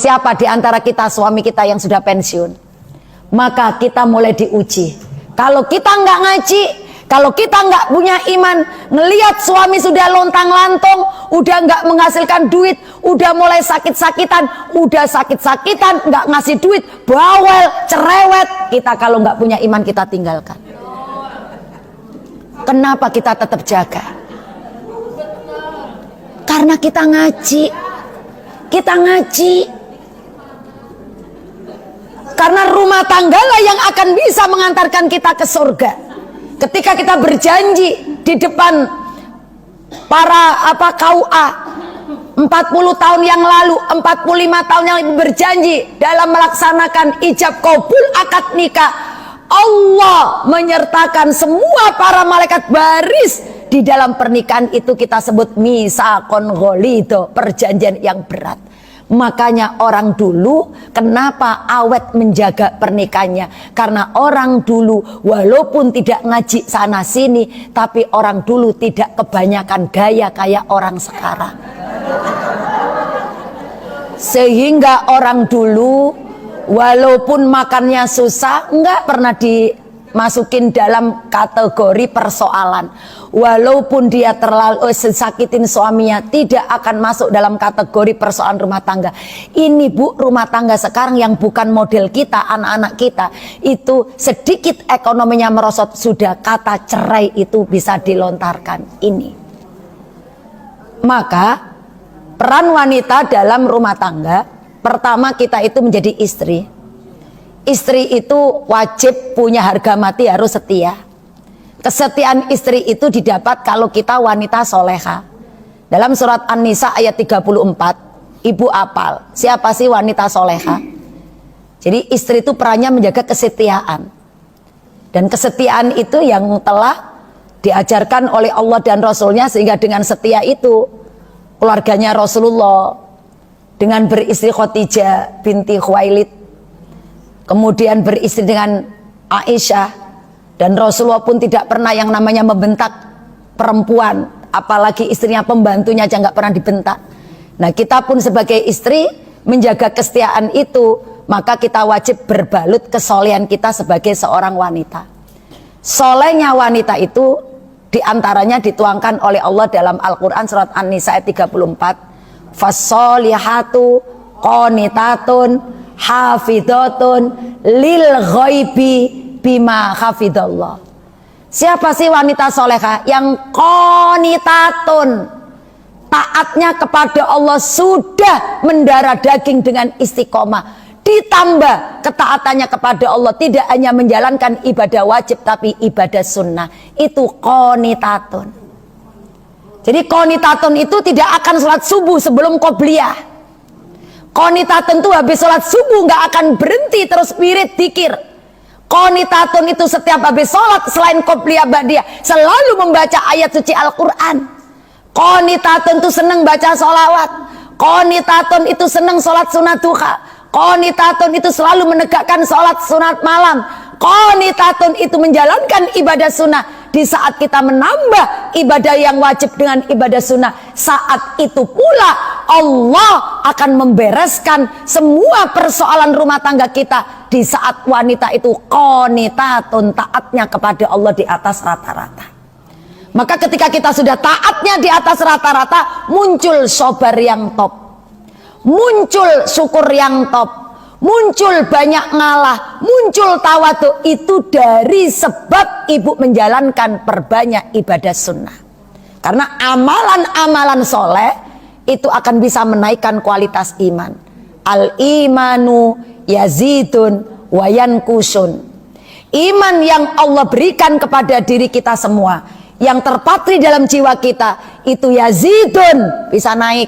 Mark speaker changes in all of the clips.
Speaker 1: Siapa di antara kita suami kita yang sudah pensiun? Maka kita mulai diuji. Kalau kita nggak ngaji, kalau kita nggak punya iman, ngelihat suami sudah lontang-lantung, udah nggak menghasilkan duit, udah mulai sakit-sakitan, nggak ngasih duit, bawel, cerewet, kita kalau nggak punya iman kita tinggalkan. Kenapa kita tetap jaga? Karena kita ngaji. Karena rumah tanggalah yang akan bisa mengantarkan kita ke surga. Ketika kita berjanji di depan para KUA 40 tahun yang lalu, 45 tahun yang lalu berjanji dalam melaksanakan ijab kabul akad nikah, Allah menyertakan semua para malaikat baris di dalam pernikahan itu. Kita sebut misaqon ghalidho, perjanjian yang berat. Makanya orang dulu kenapa awet menjaga pernikahannya? Karena orang dulu walaupun tidak ngaji sana sini, tapi orang dulu tidak kebanyakan gaya kayak orang sekarang. Sehingga orang dulu walaupun makannya susah, nggak pernah dimasukin dalam kategori persoalan. Walaupun dia terlalu sakitin suaminya, tidak akan masuk dalam kategori persoalan rumah tangga. Ini Bu, rumah tangga sekarang yang bukan model kita, anak-anak kita, itu sedikit ekonominya merosot, sudah kata cerai itu bisa dilontarkan. Ini maka peran wanita dalam rumah tangga, pertama kita itu menjadi istri. Istri itu wajib punya harga mati, harus setia. Kesetiaan istri itu didapat kalau kita wanita soleha. Dalam surat An-Nisa ayat 34, ibu apal, siapa sih wanita soleha? Jadi istri itu perannya menjaga kesetiaan. Dan kesetiaan itu yang telah diajarkan oleh Allah dan Rasulnya, sehingga dengan setia itu keluarganya Rasulullah dengan beristri Khadijah binti Khuwailid, kemudian beristri dengan Aisyah, dan Rasulullah pun tidak pernah yang namanya membentak perempuan, apalagi istrinya, pembantunya aja nggak pernah dibentak. Nah, kita pun sebagai istri menjaga kesetiaan itu, maka kita wajib berbalut kesolehan kita sebagai seorang wanita. Solehnya wanita itu diantaranya dituangkan oleh Allah dalam Al-Quran surat An-Nisa ayat 34, fassolihatu qonitatun hafidhatun lil ghaibi bima hafidhallah. Siapa sih wanita soleha? Yang qonitatun, taatnya kepada Allah sudah mendarah daging dengan istiqomah, ditambah ketaatannya kepada Allah, tidak hanya menjalankan ibadah wajib tapi ibadah sunnah. Itu qonitatun. Jadi qonitatun itu tidak akan sholat subuh sebelum qobliyah. Qonitatun itu habis sholat subuh nggak akan berhenti, terus wirid dzikir. Qonitatun itu setiap habis sholat selain qobliyah ba'diyah selalu membaca ayat suci Al-Quran. Qonitatun itu senang baca sholawat. Qonitatun itu senang sholat sunat duha. Qonitatun itu selalu menegakkan sholat sunat malam. Qonitatun itu menjalankan ibadah sunnah. Di saat kita menambah ibadah yang wajib dengan ibadah sunnah, saat itu pula Allah akan membereskan semua persoalan rumah tangga kita. Di saat wanita itu qonitatun, taatnya kepada Allah di atas rata-rata. Maka ketika kita sudah taatnya di atas rata-rata, muncul sabar yang top, muncul syukur yang top, muncul banyak ngalah, muncul tawadu. Itu dari sebab ibu menjalankan perbanyak ibadah sunnah. Karena amalan-amalan soleh itu akan bisa menaikkan kualitas iman. Al-imanu yazidun wa yankusun. Iman yang Allah berikan kepada diri kita semua, yang terpatri dalam jiwa kita, itu yazidun, bisa naik,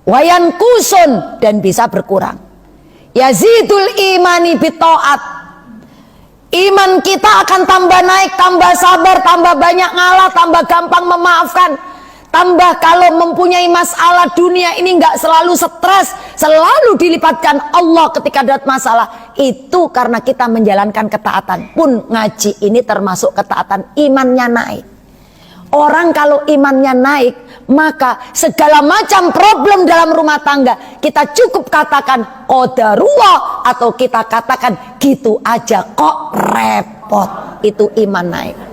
Speaker 1: wa yankusun, dan bisa berkurang. Yazidul imani bitoat, iman kita akan tambah naik, tambah sabar, tambah banyak ngalah, tambah gampang memaafkan, tambah kalau mempunyai masalah dunia ini nggak selalu stres, selalu dilipatkan Allah ketika ada masalah. Itu karena kita menjalankan ketaatan. Pun ngaji ini termasuk ketaatan, imannya naik. Orang kalau imannya naik, maka segala macam problem dalam rumah tangga kita cukup katakan qadarullah, atau kita katakan gitu aja kok repot. Itu iman naik.